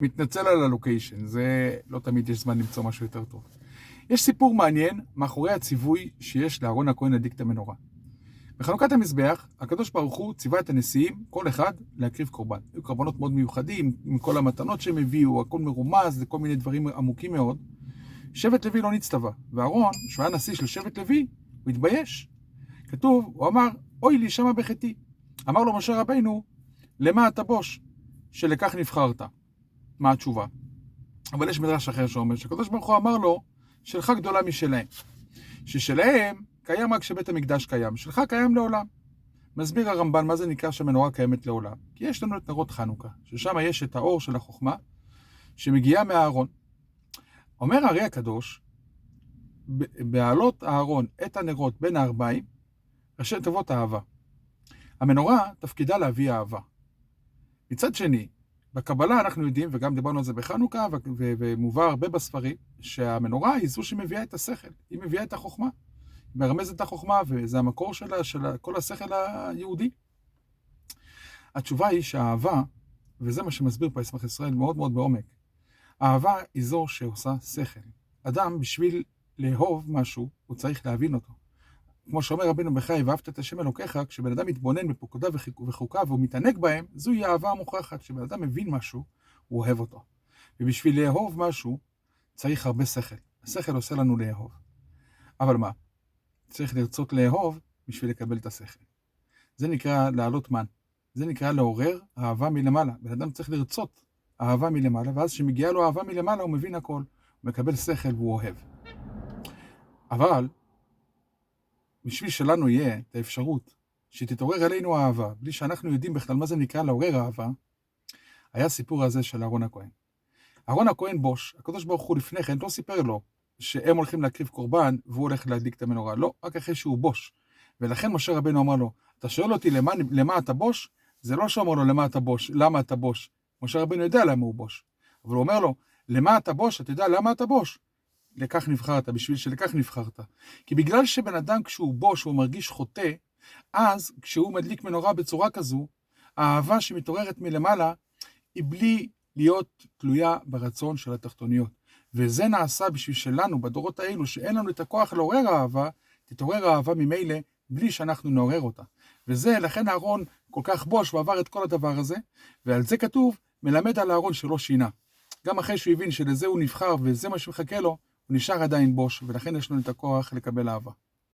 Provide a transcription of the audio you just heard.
מתנצל על הלוקיישן, זה לא תמיד יש זמן למצוא משהו יותר טוב. יש סיפור מעניין מאחורי הציווי שיש לאהרון הכהן להדליק את המנורה. בחנוכת המזבח, הקדוש ברוך הוא ציווה את הנשיאים, כל אחד, להקריב קורבן. היו קורבנות מאוד מיוחדים, עם כל המתנות שהם הביאו, הכל מרומז, לכל מיני דברים עמוקים מאוד. שבט לוי לא נצטווה, ואהרון, שהוא היה נשיא של שבט לוי, הוא התבייש. כתוב, הוא אמר, אוי לי שמה בחטאי. אמר לו משה רבינו, למה אתה בוש? שלכך נבחרת. מה התשובה? אבל יש מדרש אחר שאומר שהקדוש ברוך הוא אמר לו, שלך גדולה משלהם. ששלהם קיים רק שבית המקדש קיים, שלך קיים לעולם. מסביר הרמב"ן מה זה נקרא שהמנורה קיימת לעולם. כי יש לנו את נרות חנוכה, ששם יש את האור של החוכמה, שמגיעה מהארון. אומר הארי הקדוש, בעלות הארון את הנרות בין הארבעים, ראשי תיבות אהבה. המנורה תפקידה להביא אהבה. מצד שני, בקבלה אנחנו יודעים, וגם דיברנו על זה בחנוכה, ומובא הרבה בספרים, שהמנורה היא זו שמביאה את השכל, היא מביאה את החוכמה, היא מרמזת את החוכמה, וזה המקור של כל השכל היהודי. התשובה היא שהאהבה, וזה מה שמסביר פה ישמח ישראל מאוד מאוד בעומק, האהבה היא זו שעושה שכל. אדם, בשביל לאהוב משהו, הוא צריך להבין אותו. כמו שאומר רבינו בחיי, ואהבת את השם אלוקיך, כשבן אדם מתבונן בפקודיו וחוקיו והוא מתענג בהם, זוהי האהבה המוכרחת. כשבן אדם מבין משהו, הוא אוהב אותו. ובשביל לאהוב משהו, צריך הרבה שכל. השכל עושה לנו לאהוב. אבל מה? צריך לרצות לאהוב בשביל לקבל את השכל. זה נקרא לעלות מן. זה נקרא לעורר אהבה מלמעלה. בן אדם צריך לרצות אהבה מלמעלה, ואז כשמגיעה לו אהבה מלמעלה, הוא מבין הכל. הוא מקבל שכל והוא אוהב. אבל בשביל שלנו יהיה את האפשרות שתתעורר עלינו האהבה, בלי שאנחנו יודעים בכלל מה זה נקרא לעורר אהבה, היה סיפור הזה של אהרון הכהן. אהרון הכהן בוש, הקדוש ברוך הוא לפני כן לא סיפר לו שהם הולכים להקריב קורבן והוא הולך להדליק את המנורה, לא, רק אחרי שהוא בוש. ולכן משה רבינו אמר לו, אתה שואל אותי למה אתה בוש? זה לא שאומר לו למה אתה בוש, למה אתה בוש. משה רבינו יודע למה הוא בוש. אבל הוא אומר לו, למה אתה בוש? אתה יודע למה אתה בוש? לכך נבחרת, בשביל שלכך נבחרת. כי בגלל שבן אדם כשהוא בוש, הוא מרגיש חוטא, אז כשהוא מדליק מנורה בצורה כזו, האהבה שמתעוררת מלמעלה, היא בלי להיות תלויה ברצון של התחתוניות. וזה נעשה בשביל שלנו, בדורות האלו, שאין לנו את הכוח לעורר אהבה, תתעורר האהבה ממילא, בלי שאנחנו נעורר אותה. וזה, לכן אהרון כל כך בוש, הוא עבר את כל הדבר הזה, ועל זה כתוב, מלמד על אהרון שלא שינה. גם אחרי שהוא הבין שלזה הוא נבחר, וזה מה שמחכה לו, הוא נשאר עדיין בוש, ולכן יש לנו את הכוח לקבל אהבה.